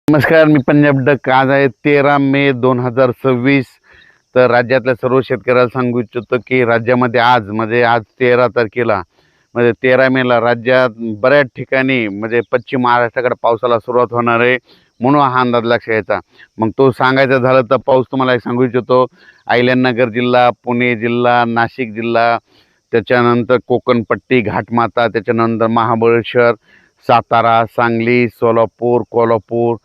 नमस्कार, मी पंजाब डक. आज आहे 13 मे 2026. तर राज्यातल्या सर्व शेतकऱ्याला सांगू इच्छितो की राज्यामध्ये आज 13 तारखेला 13 मेला राज्यात बऱ्याच ठिकाणी पश्चिम महाराष्ट्राकडे पावसाला सुरुवात होणार आहे, म्हणून हा अंदाज लक्षात घ्यायचा. मग तो सांगायचं झालं तर पाऊस तुम्हाला एक सांगू इच्छितो. अहिल्यानगर जिल्हा, पुणे जिल्हा, नाशिक जिल्हा, त्याच्यानंतर कोकणपट्टी, घाटमाता, त्याच्यानंतर महाबळेश्वर, सातारा, सांगली, सोलापूर, कोल्हापूर,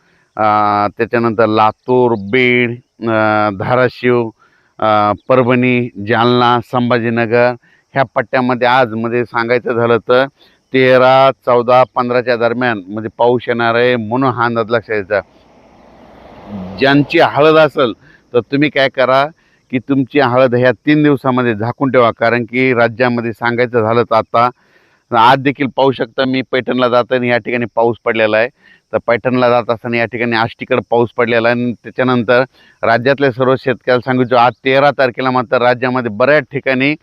त्याच्यानंतर लातूर, बीड, धाराशिव, परभणी, जालना, संभाजीनगर ह्या पट्ट्यामध्ये आज सांगायचं झालं तर 13, 14, 15च्या दरम्यान पाऊस येणार आहे, म्हणून हा अंदाज लक्षात घ्यायचा. ज्यांची हळद असेल तर तुम्ही काय करा की तुमची हळद ह्या 3 दिवसामध्ये झाकून ठेवा, कारण की राज्यामध्ये सांगायचं झालं तर आता आज देखील पाहू शकता. मी पैठणला जाताना या ठिकाणी पाऊस पडलेला आहे. तर पैठणला जात असताना या ठिकाणी आष्टीकडे पाऊस पडलेला आहे. आणि त्याच्यानंतर राज्यातल्या सर्व शेतकऱ्याला सांगू आज 13 तारखेला मात्र राज्यामध्ये बऱ्याच ठिकाणी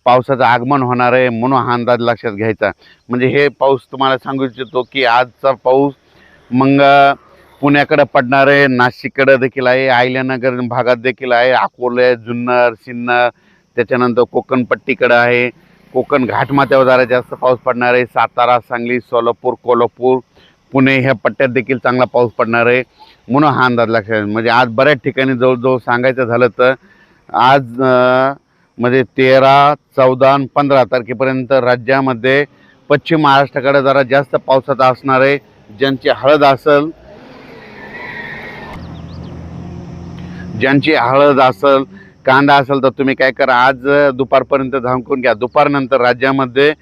पावसाचं आगमन होणार आहे, म्हणून हा अंदाज लक्षात घ्यायचा. हे पाऊस तुम्हाला सांगू इच्छितो की आजचा पाऊस मग पुण्याकडे पडणार आहे, नाशिककडे देखील आहे, अहिल्यानगर भागात देखील आहे, अकोले, जुन्नर, सिन्नर, त्याच्यानंतर कोकणपट्टीकडे आहे, कोकण घाटमाथ्यावर जरा जास्त पाऊस पडणार आहे. सातारा, सांगली, सोलापूर, कोल्हापूर, पुणे ह्या पट्ट्यात देखील चांगला पाऊस पडणार आहे, म्हणून हा अंदाज लक्षात. आज बऱ्याच ठिकाणी जवळजवळ सांगायचं झालं तर आज 13, 14 आणि 15 तारखेपर्यंत राज्यामध्ये पश्चिम महाराष्ट्राकडे जरा जास्त पावसाचा असणार आहे. ज्यांची हळद असेल, कांदा असेल तर तुम्ही काय करा, आज दुपारपर्यंत झाकून घ्या. दुपारनंतर राज्यामध्ये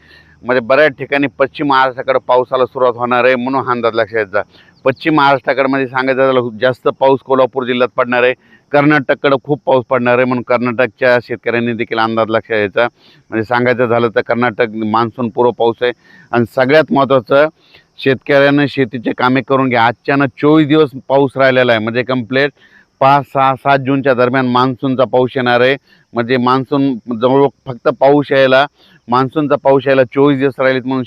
बऱ्याच ठिकाणी पश्चिम महाराष्ट्राकडे पावसाला सुरुवात होणार आहे, म्हणून हा अंदाज लक्षात घ्यायचा. पश्चिम महाराष्ट्राकडे सांगायचं झालं जास्त पाऊस कोल्हापूर जिल्ह्यात पडणार आहे, कर्नाटककडे खूप पाऊस पडणार आहे, म्हणून कर्नाटकच्या शेतकऱ्यांनी देखील अंदाज लक्षात घ्यायचा. सांगायचं झालं तर कर्नाटक मान्सून पूर्व पाऊस आहे. आणि सगळ्यात महत्त्वाचं, शेतकऱ्यांना शेतीचे कामे करून घ्या. आजच्यानं 24 दिवस पाऊस राहिलेला आहे, कंप्लीट 5, 6, 7 जूनच्या दरम्यान मान्सूनचा पाऊस येणार आहे. मान्सून जवळ फक्त मान्सूनचा पाऊस यायला 24 दिवस राहिलेत, म्हणून